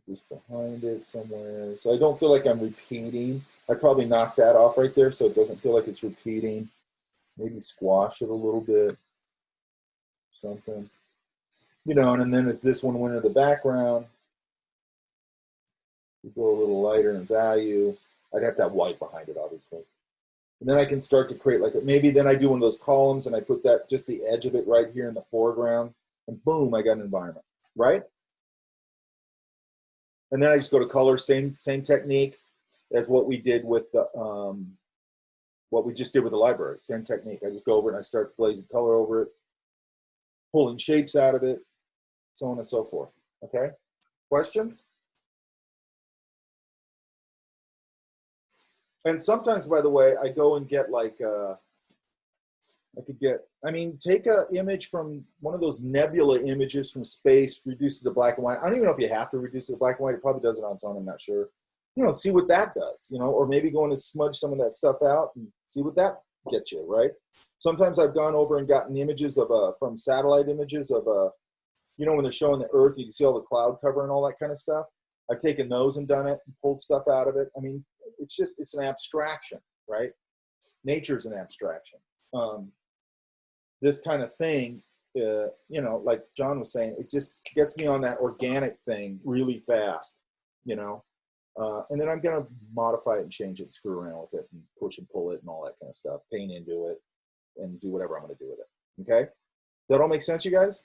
Just behind it somewhere. So I don't feel like I'm repeating. I probably knock that off right there so it doesn't feel like it's repeating. Maybe squash it a little bit. Something. You know, and then as this one went into the background, we go a little lighter in value. I'd have to have white behind it, obviously. And then I can start to create like, maybe then I do one of those columns and I put that, just the edge of it right here in the foreground, and boom, I got an environment, right? And then I just go to color, same technique as what we did with the, what we just did with the library, same technique. I just go over and I start glazing color over it, pulling shapes out of it, so on and so forth, okay? Questions? And sometimes, by the way, I go and get like, take an image from one of those nebula images from space, reduce it to black and white. I don't even know if you have to reduce it to black and white. It probably does it on its own, I'm not sure. You know, see what that does, you know, or maybe go in and smudge some of that stuff out and see what that gets you, right? Sometimes I've gone over and gotten images of, from satellite images of, you know, when they're showing the Earth, you can see all the cloud cover and all that kind of stuff. I've taken those and done it and pulled stuff out of it. I mean, it's an abstraction, right? Nature's an abstraction. This kind of thing, you know, like John was saying, it just gets me on that organic thing really fast, you know? And then I'm going to modify it and change it and screw around with it and push and pull it and all that kind of stuff, paint into it and do whatever I'm going to do with it. Okay. That all make sense, you guys?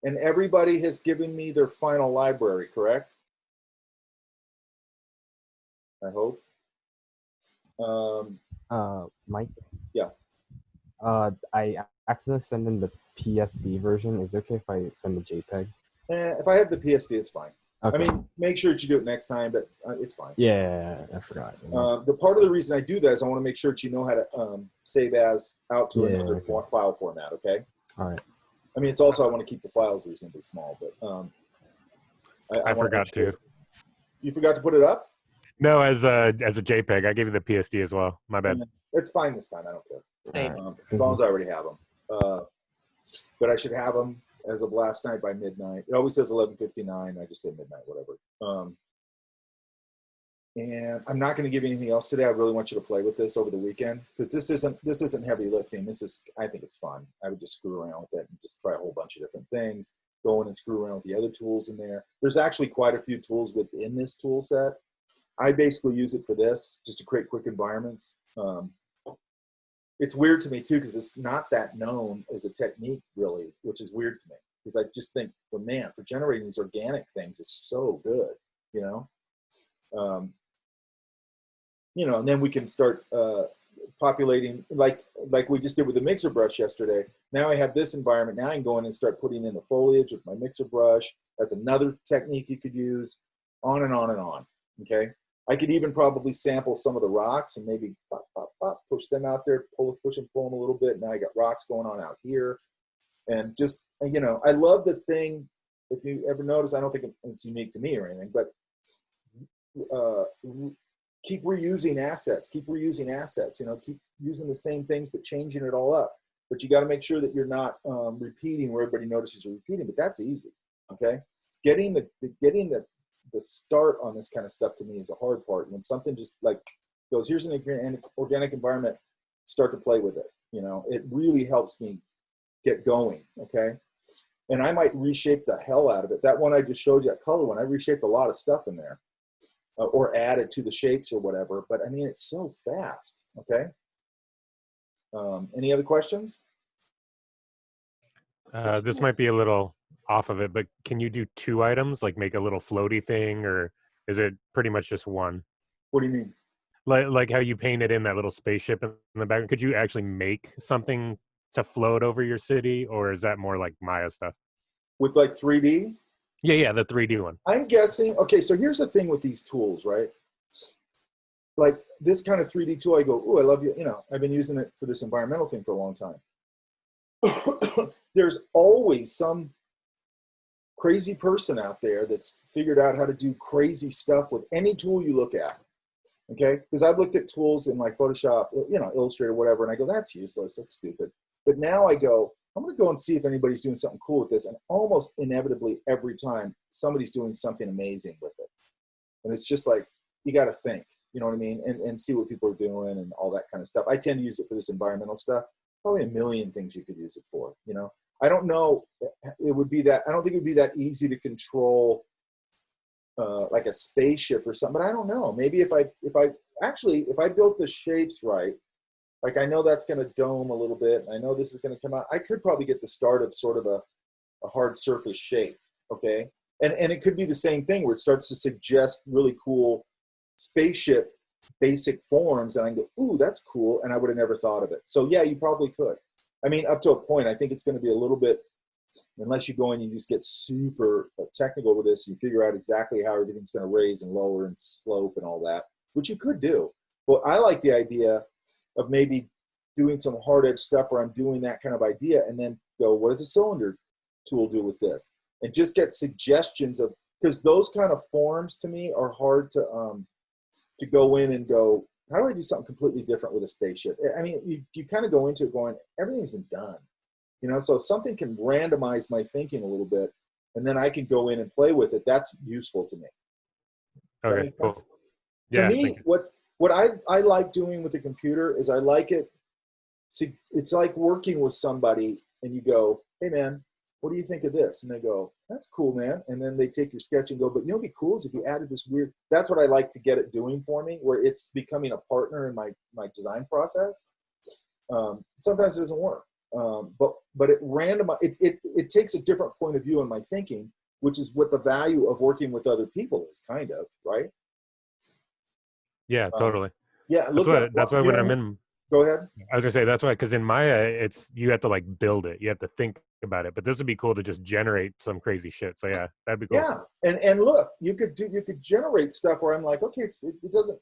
And everybody has given me their final library, correct? I hope. Mike? Yeah. I accidentally sent in the PSD version. Is it okay if I send the JPEG? If I have the PSD, it's fine. Okay. I mean, make sure that you do it next time, but it's fine. Yeah, I forgot. The part of the reason I do that is I want to make sure that you know how to save as out to another file format, okay? All right. I mean, it's also I want to keep the files reasonably small, but I forgot to. You forgot to put it up? No, as a JPEG. I gave you the PSD as well. My bad. It's fine this time. I don't care. Same. As long as I already have them. But I should have them as of last night by midnight. It always says 11:59. I just say midnight, whatever. And I'm not going to give you anything else today. I really want you to play with this over the weekend because this isn't heavy lifting. I think it's fun. I would just screw around with it and just try a whole bunch of different things. Go in and screw around with the other tools in there. There's actually quite a few tools within this tool set. I basically use it for this, just to create quick environments. It's weird to me too because it's not that known as a technique really, which is weird to me because I just think, well, man, for generating these organic things is so good, you know. And then we can start populating like we just did with the mixer brush yesterday. Now I have this environment. Now I can go in and start putting in the foliage with my mixer brush. That's another technique you could use, on and on and on. Okay. I could even probably sample some of the rocks and maybe push them out there, push and pull them a little bit. Now I got rocks going on out here. And just, I love the thing, if you ever notice, I don't think it's unique to me or anything, but keep reusing assets, keep using the same things, but changing it all up. But you got to make sure that you're not repeating where everybody notices you're repeating, but that's easy. Okay. Getting the start on this kind of stuff to me is the hard part. When something just like goes, here's an organic environment, start to play with it. It really helps me get going. Okay. And I might reshape the hell out of it. That one I just showed you, that color one, I reshaped a lot of stuff in there or added to the shapes or whatever. But I mean, it's so fast. Okay. Any other questions? This might be a little off of it, but can you do 2 items, like make a little floaty thing, or is it pretty much just one? What do you mean? Like how you painted in that little spaceship in the background. Could you actually make something to float over your city, or is that more like Maya stuff? With like 3D? Yeah, the 3D one. I'm guessing. Okay, so here's the thing with these tools, right? Like this kind of 3D tool, I go, oh, I love you. I've been using it for this environmental thing for a long time. There's always some crazy person out there that's figured out how to do crazy stuff with any tool you look at. Okay, because I've looked at tools in like Photoshop, Illustrator, whatever, and I go, that's useless, that's stupid. But now I go, I'm going to go and see if anybody's doing something cool with this, and almost inevitably every time somebody's doing something amazing with it. And it's just like, you got to think, you know what I mean, and see what people are doing and all that kind of stuff. I tend to use it for this environmental stuff. Probably a million things you could use it for. I don't know. I don't think it would be that easy to control like a spaceship or something. But I don't know. Maybe if I built the shapes right, like I know that's going to dome a little bit, and I know this is going to come out. I could probably get the start of sort of a hard surface shape. Okay, and it could be the same thing where it starts to suggest really cool spaceship basic forms, and I can go, ooh, that's cool, and I would have never thought of it. So yeah, you probably could. I mean, up to a point. I think it's going to be a little bit, unless you go in and you just get super technical with this, you figure out exactly how everything's going to raise and lower and slope and all that, which you could do. But I like the idea of maybe doing some hard edge stuff where I'm doing that kind of idea, and then go, what does a cylinder tool do with this? And just get suggestions of, because those kind of forms to me are hard to go in and go, how do I do something completely different with a spaceship? I mean, you kind of go into it going, everything's been done, so something can randomize my thinking a little bit, and then I can go in and play with it. That's useful to me. Okay, cool. Yeah, to me, what I like doing with the computer is I like it. See, it's like working with somebody and you go, hey man, what do you think of this? And they go, that's cool, man. And then they take your sketch and go, but you know what'd be cool is if you added this weird, that's what I like to get it doing for me, where it's becoming a partner in my design process. Sometimes it doesn't work. But it takes a different point of view in my thinking, which is what the value of working with other people is, kind of, right? Yeah, totally. Yeah, That's why when I'm in, go ahead. I was gonna say that's why, because in Maya, it's you have to like build it, you have to think about it. But this would be cool to just generate some crazy shit. So yeah, that'd be cool. Yeah, and look, you could generate stuff where I'm like, okay, it doesn't,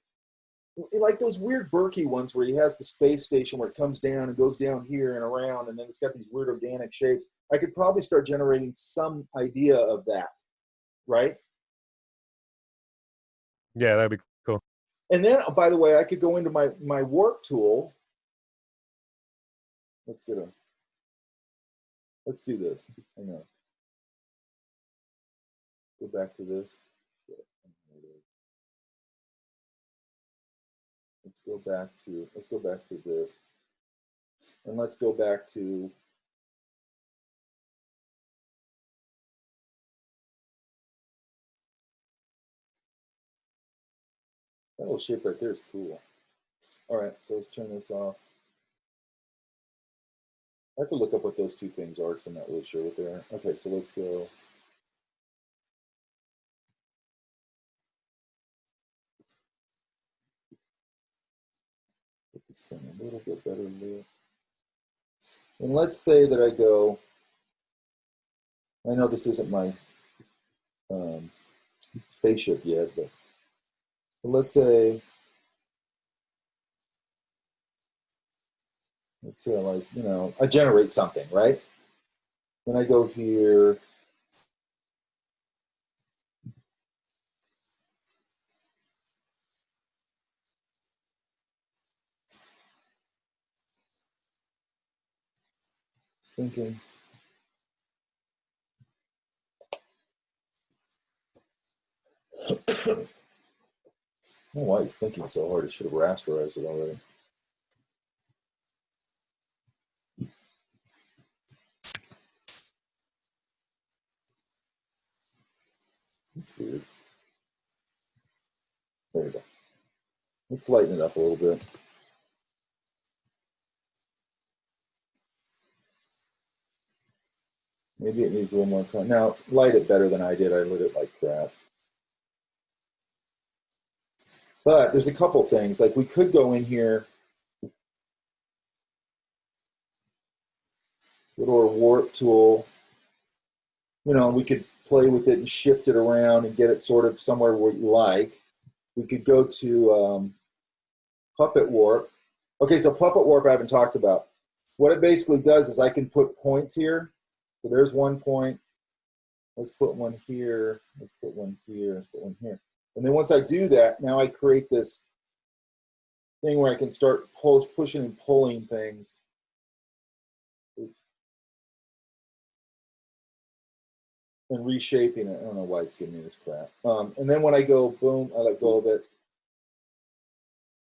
like those weird Berkey ones where he has the space station where it comes down and goes down here and around, and then it's got these weird organic shapes. I could probably start generating some idea of that, right? Yeah, that'd be cool. And then, by the way, I could go into my warp tool. Let's do this. Hang on. Go back to this. Let's go back to this. And let's go back to that little shape right there is cool. All right, so let's turn this off. I have to look up what those two things are because I'm not really sure what they are. Okay, so let's go. Put this thing a little bit better there. And let's say that I go, I know this isn't my spaceship yet, but let's say like, you know, I generate something, right? Then I go here. Thinking. I don't know why he's thinking so hard. He should have rasterized it already. That's weird. There you go. Let's lighten it up a little bit. Maybe it needs a little more. Now, light it better than I did. I lit it like crap. But there's a couple things. Like we could go in here with our warp tool. You know, we could play with it and shift it around and get it sort of somewhere where you like. We could go to Puppet Warp. Okay, so Puppet Warp I haven't talked about. What it basically does is I can put points here. So there's one point. Let's put one here. Let's put one here. Let's put one here. And then once I do that, now I create this thing where I can start pushing and pulling things. Oops. And reshaping it. I don't know why it's giving me this crap. And then when I go boom, I let go of it.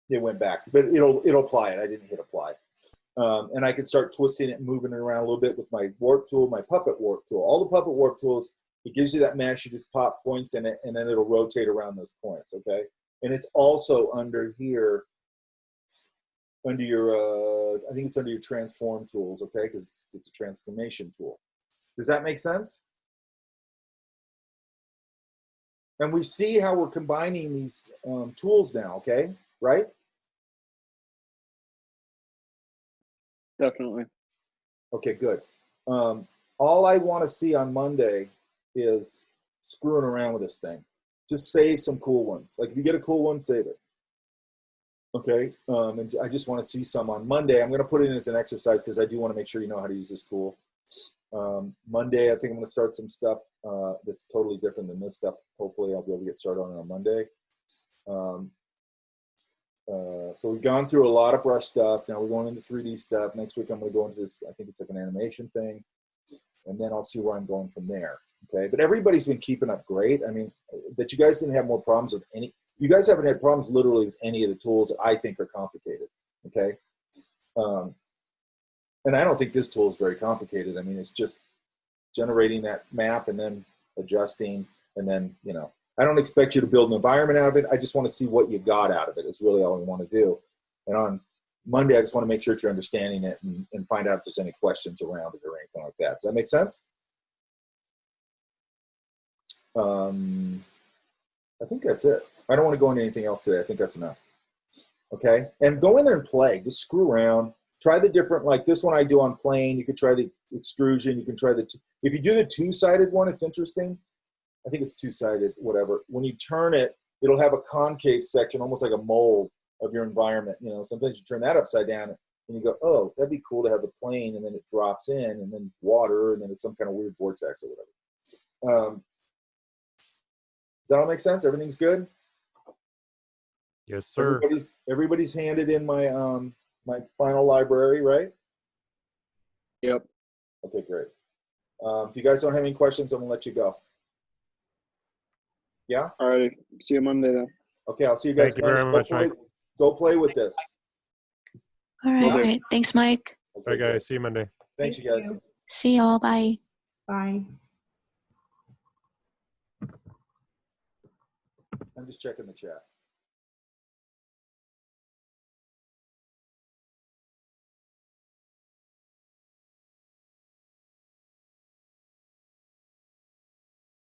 It went back, but it'll apply it. I didn't hit apply. And I can start twisting it and moving it around a little bit with my warp tool, my Puppet Warp tool. All the Puppet Warp tools, it gives you that mesh. You just pop points in it, and then it'll rotate around those points, okay? And it's also under here, under your, I think it's under your transform tools, okay? Because it's a transformation tool. Does that make sense? And we see how we're combining these tools now, okay? Right? Definitely. Okay, good. All I want to see on Monday is screwing around with this thing. Just save some cool ones. Like if you get a cool one, save it. Okay, and I just want to see some on Monday. I'm going to put it in as an exercise because I do want to make sure you know how to use this tool. Monday, I think I'm going to start some stuff that's totally different than this stuff. Hopefully I'll be able to get started on it on Monday. So we've gone through a lot of brush stuff. Now we're going into 3D stuff. Next week I'm going to go into this, I think it's like an animation thing. And then I'll see where I'm going from there. Okay, but everybody's been keeping up great. I mean, that you guys didn't have more problems with any, you guys haven't had problems literally with any of the tools that I think are complicated. Okay. And I don't think this tool is very complicated. I mean, it's just generating that map and then adjusting, and then, you know, I don't expect you to build an environment out of it. I just want to see what you got out of it. Is really all we want to do. And on Monday, I just want to make sure that you're understanding it and find out if there's any questions around it or anything like that. Does that make sense? I think that's it. I don't want to go into anything else today. I think that's enough. Okay? And go in there and play. Just screw around. Try the different, like this one I do on plane. You could try the extrusion. You can try the, if you do the two-sided one, it's interesting. I think it's two-sided, whatever. When you turn it, it'll have a concave section, almost like a mold of your environment. You know, sometimes you turn that upside down and you go, oh, that'd be cool to have the plane, and then it drops in, and then water, and then it's some kind of weird vortex or whatever. Does that all make sense? Everything's good? Yes, sir. Everybody's handed in my my final library, right? Yep. Okay, great. If you guys don't have any questions, I'm gonna let you go. Yeah? All right. See you Monday then. Okay, I'll see you guys. Thank you very much, Mike. Go play with this. All right. Thanks, Mike. Okay, Bye, guys. great. See you Monday. Thanks, you guys. See y'all. Bye. Bye. I'm just checking the chat.